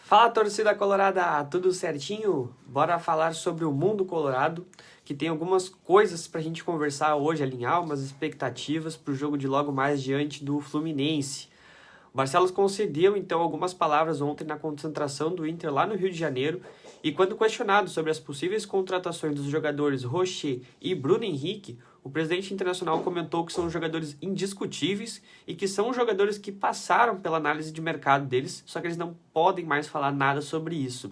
Fala, torcida colorada, tudo certinho? Bora falar sobre o mundo colorado, que tem algumas coisas pra gente conversar hoje, alinhar umas expectativas pro jogo de logo mais diante do Fluminense. O Barcelos concedeu então algumas palavras ontem na concentração do Inter lá no Rio de Janeiro, e quando questionado sobre as possíveis contratações dos jogadores Rocher e Bruno Henrique, o presidente internacional comentou que são jogadores indiscutíveis e que são jogadores que passaram pela análise de mercado deles, só que eles não podem mais falar nada sobre isso,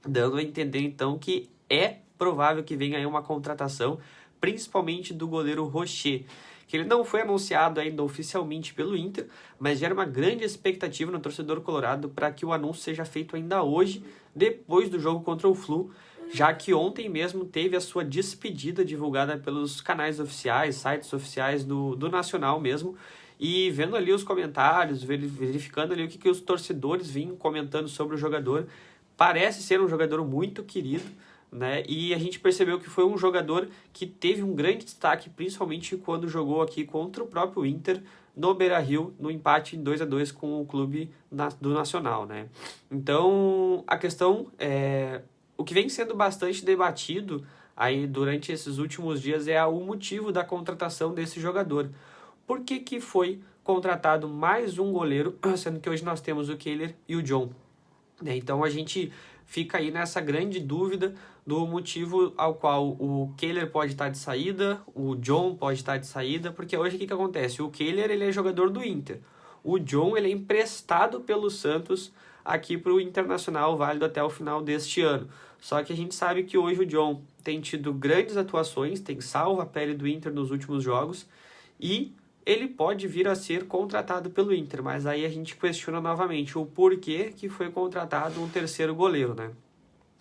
dando a entender então que é provável que venha aí uma contratação, principalmente do goleiro Rocher, que ele não foi anunciado ainda oficialmente pelo Inter, mas gera uma grande expectativa no torcedor colorado para que o anúncio seja feito ainda hoje, depois do jogo contra o Flu, já que ontem mesmo teve a sua despedida divulgada pelos canais oficiais, sites oficiais do Nacional mesmo, e vendo ali os comentários, verificando ali o que os torcedores vinham comentando sobre o jogador, parece ser um jogador muito querido, né? E a gente percebeu que foi um jogador que teve um grande destaque, principalmente quando jogou aqui contra o próprio Inter no Beira-Rio, no empate em 2-2 com o clube do Nacional, né? Então, a questão é... O que vem sendo bastante debatido aí durante esses últimos dias é o motivo da contratação desse jogador. Por que foi contratado mais um goleiro, sendo que hoje nós temos o Kehler e o John? Então a gente fica aí nessa grande dúvida do motivo ao qual o Kehler pode estar de saída, o John pode estar de saída, porque hoje o que acontece? O Kehler ele é jogador do Inter, o John ele é emprestado pelo Santos aqui para o Internacional, válido até o final deste ano. Só que a gente sabe que hoje o John tem tido grandes atuações, tem salvo a pele do Inter nos últimos jogos e ele pode vir a ser contratado pelo Inter, mas aí a gente questiona novamente o porquê que foi contratado um terceiro goleiro, né?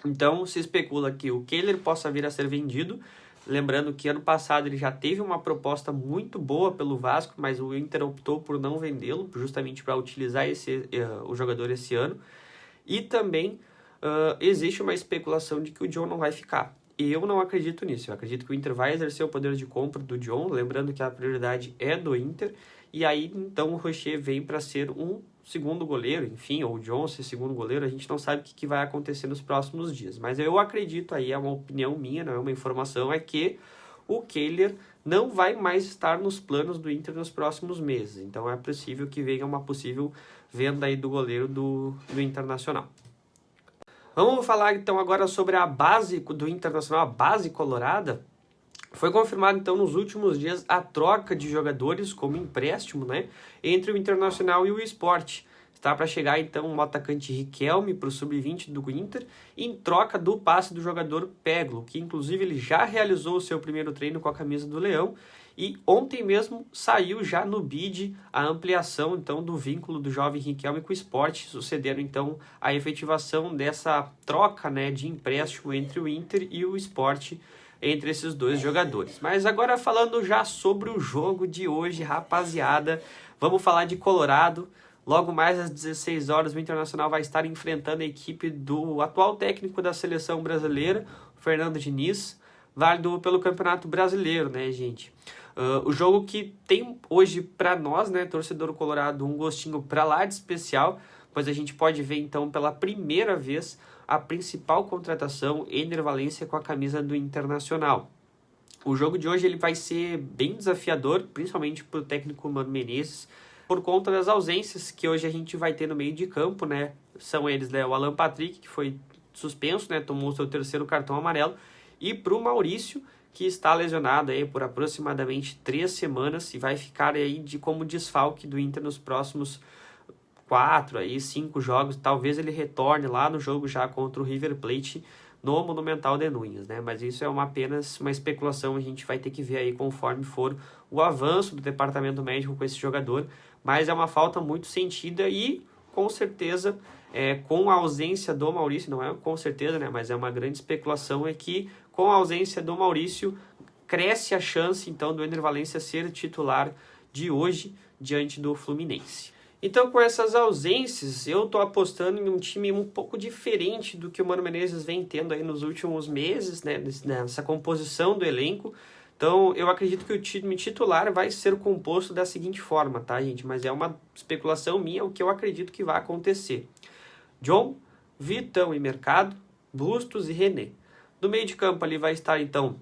Então se especula que o Kehler possa vir a ser vendido, lembrando que ano passado ele já teve uma proposta muito boa pelo Vasco, mas o Inter optou por não vendê-lo, justamente para utilizar o jogador esse ano, e também existe uma especulação de que o John não vai ficar. Eu não acredito nisso, eu acredito que o Inter vai exercer o poder de compra do John, lembrando que a prioridade é do Inter, e aí então o Rocher vem para ser um segundo goleiro, enfim, ou o John ser segundo goleiro, a gente não sabe o que vai acontecer nos próximos dias, mas eu acredito, aí é uma opinião minha, não é uma informação, é que o Kehler não vai mais estar nos planos do Inter nos próximos meses, então é possível que venha uma possível venda aí do goleiro do Internacional. Vamos falar então agora sobre a base do Internacional, a base colorada. Foi confirmado então nos últimos dias a troca de jogadores como empréstimo, né, entre o Internacional e o Sport. Está para chegar então o atacante Riquelme para o sub-20 do Inter, em troca do passe do jogador Peglo, que inclusive ele já realizou o seu primeiro treino com a camisa do Leão, e ontem mesmo saiu já no bid a ampliação então do vínculo do jovem Riquelme com o Sport, sucedendo então a efetivação dessa troca, né, de empréstimo entre o Inter e o Sport, entre esses dois jogadores. Mas agora falando já sobre o jogo de hoje, rapaziada, vamos falar de Colorado. Logo mais às 16 horas o Internacional vai estar enfrentando a equipe do atual técnico da seleção brasileira, Fernando Diniz, válido pelo Campeonato Brasileiro, né, gente? O jogo que tem hoje para nós, né, torcedor colorado, um gostinho para lá de especial, pois a gente pode ver então pela primeira vez a principal contratação, Ener Valencia, com a camisa do Internacional. O jogo de hoje ele vai ser bem desafiador, principalmente para o técnico Mano Menezes, por conta das ausências que hoje a gente vai ter no meio de campo, né? São eles, né, o Alan Patrick, que foi suspenso, né, tomou seu terceiro cartão amarelo, e para o Maurício, que está lesionado aí por aproximadamente 3 semanas e vai ficar aí como desfalque do Inter nos próximos 5 jogos. Talvez ele retorne lá no jogo já contra o River Plate no Monumental de Núñez, né? Mas isso é apenas uma especulação, a gente vai ter que ver aí conforme for o avanço do departamento médico com esse jogador, mas é uma falta muito sentida e com certeza com a ausência do Maurício, não é com certeza, né? Mas é uma grande especulação, é que com a ausência do Maurício cresce a chance então do Ener Valencia ser titular de hoje diante do Fluminense. Então, com essas ausências, eu tô apostando em um time um pouco diferente do que o Mano Menezes vem tendo aí nos últimos meses, né, nessa composição do elenco. Então, eu acredito que o time titular vai ser composto da seguinte forma, tá, gente? Mas é uma especulação minha, o que eu acredito que vai acontecer. John, Vitão e Mercado, Bustos e René. No meio de campo ali vai estar então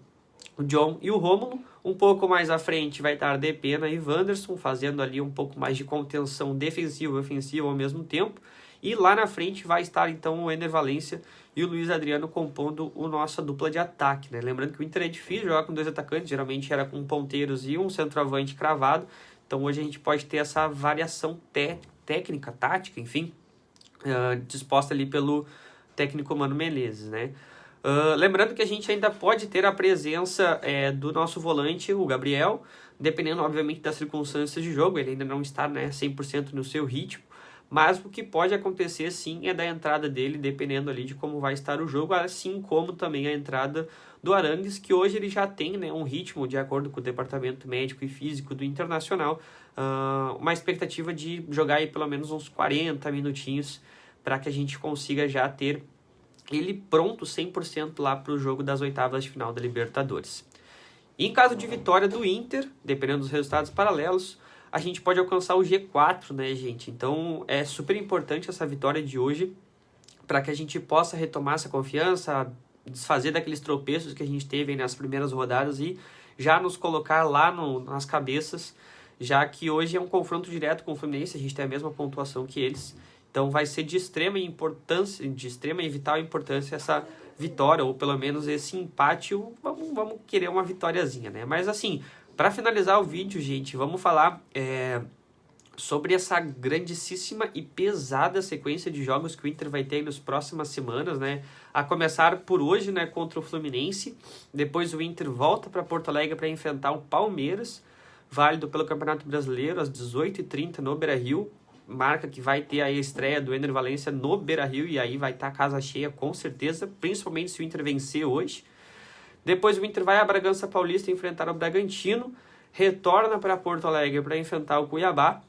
o John e o Rômulo. Um pouco mais à frente vai estar Depena e Wanderson, fazendo ali um pouco mais de contenção defensiva e ofensiva ao mesmo tempo. E lá na frente vai estar então o Ener Valencia e o Luiz Adriano compondo a nossa dupla de ataque, né? Lembrando que o Inter é difícil jogar com 2 atacantes, geralmente era com ponteiros e um centroavante cravado. Então hoje a gente pode ter essa variação técnica, tática, enfim, disposta ali pelo técnico Mano Menezes, né? Lembrando que a gente ainda pode ter a presença do nosso volante, o Gabriel, dependendo, obviamente, das circunstâncias de jogo. Ele ainda não está, né, 100% no seu ritmo, mas o que pode acontecer, sim, é da entrada dele, dependendo ali de como vai estar o jogo, assim como também a entrada do Arangues, que hoje ele já tem, né, um ritmo, de acordo com o departamento médico e físico do Internacional, uma expectativa de jogar aí pelo menos uns 40 minutinhos para que a gente consiga já ter ele pronto 100% lá para o jogo das oitavas de final da Libertadores. E em caso de vitória do Inter, dependendo dos resultados paralelos, a gente pode alcançar o G4, né, gente? Então é super importante essa vitória de hoje para que a gente possa retomar essa confiança, desfazer daqueles tropeços que a gente teve aí nas primeiras rodadas e já nos colocar lá nas cabeças, já que hoje é um confronto direto com o Fluminense, a gente tem a mesma pontuação que eles. Então vai ser de extrema importância, de extrema e vital importância essa vitória, ou pelo menos esse empate. Vamos querer uma vitóriazinha, né? Mas assim, para finalizar o vídeo, gente, vamos falar sobre essa grandíssima e pesada sequência de jogos que o Inter vai ter aí nas próximas semanas, né? A começar por hoje, né, contra o Fluminense. Depois o Inter volta para Porto Alegre para enfrentar o Palmeiras, válido pelo Campeonato Brasileiro, às 18h30 no Beira-Rio. Marca que vai ter a estreia do Ener Valencia no Beira-Rio, e aí vai estar casa cheia com certeza, principalmente se o Inter vencer hoje. Depois o Inter vai a Bragança Paulista enfrentar o Bragantino, retorna para Porto Alegre para enfrentar o Cuiabá,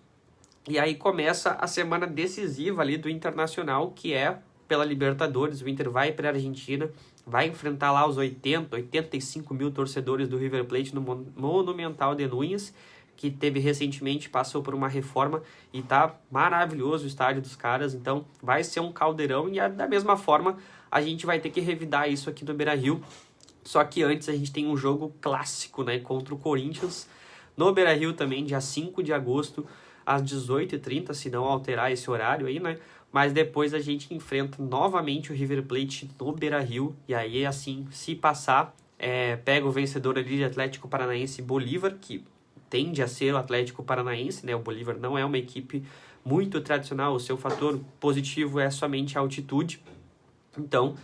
e aí começa a semana decisiva ali do Internacional, que é pela Libertadores. O Inter vai para a Argentina, vai enfrentar lá os 85 mil torcedores do River Plate no Monumental de Núñez, que teve recentemente, passou por uma reforma e tá maravilhoso o estádio dos caras. Então vai ser um caldeirão, e da mesma forma a gente vai ter que revidar isso aqui no Beira-Rio. Só que antes a gente tem um jogo clássico, né, contra o Corinthians no Beira-Rio também, dia 5 de agosto, às 18h30, se não alterar esse horário aí, né? Mas depois a gente enfrenta novamente o River Plate no Beira-Rio, e aí, assim, se passar, pega o vencedor ali de Atlético Paranaense e Bolívar, que tende a ser o Atlético Paranaense, né? O Bolívar não é uma equipe muito tradicional, o seu fator positivo é somente a altitude. Então,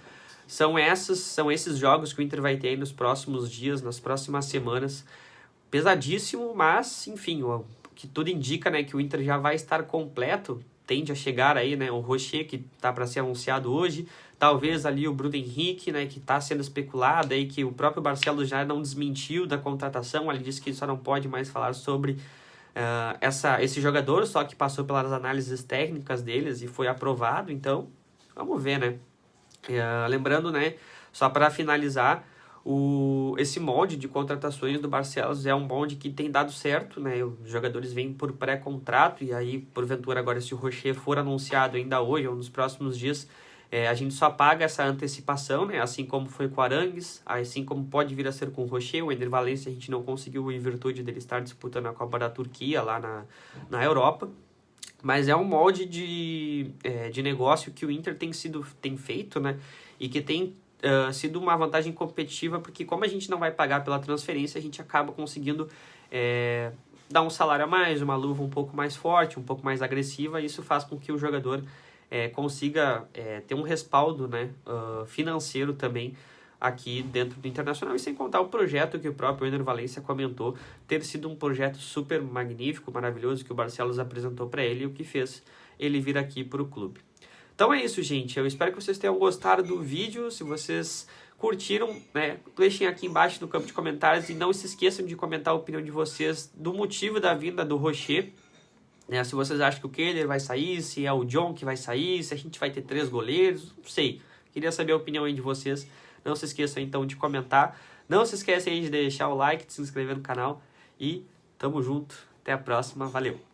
são esses jogos que o Inter vai ter aí nos próximos dias, nas próximas semanas. Pesadíssimo, mas, enfim, o que tudo indica, né, que o Inter já vai estar completo, tende a chegar aí, né, o Rocher, que tá para ser anunciado hoje, talvez ali o Bruno Henrique, né, que está sendo especulado aí, que o próprio Barcelos já não desmentiu da contratação. Ele disse que só não pode mais falar sobre esse jogador, só que passou pelas análises técnicas deles e foi aprovado. Então, vamos ver, né. Lembrando, né, só para finalizar, esse molde de contratações do Barcelos é um molde que tem dado certo, né? Os jogadores vêm por pré-contrato, e aí, porventura, agora, se o Rocher for anunciado ainda hoje ou nos próximos dias, a gente só paga essa antecipação, né? Assim como foi com o Arangues, assim como pode vir a ser com o Rocher. O Ener Valencia a gente não conseguiu em virtude dele estar disputando a Copa da Turquia lá na Europa. Mas é um molde de negócio que o Inter tem feito, né? E que tem sido uma vantagem competitiva, porque como a gente não vai pagar pela transferência, a gente acaba conseguindo dar um salário a mais, uma luva um pouco mais forte, um pouco mais agressiva, e isso faz com que o jogador consiga ter um respaldo, né, financeiro também aqui dentro do Internacional, e sem contar o projeto que o próprio Ener Valencia comentou ter sido um projeto super magnífico, maravilhoso, que o Barcelos apresentou para ele, e o que fez ele vir aqui para o clube. Então é isso, gente. Eu espero que vocês tenham gostado do vídeo. Se vocês curtiram, né, deixem aqui embaixo no campo de comentários, e não se esqueçam de comentar a opinião de vocês do motivo da vinda do Rocher. Se vocês acham que o Kehler vai sair, se é o John que vai sair, se a gente vai ter 3 goleiros, não sei. Queria saber a opinião aí de vocês. Não se esqueçam então de comentar. Não se esqueçam aí de deixar o like, de se inscrever no canal. E tamo junto. Até a próxima. Valeu!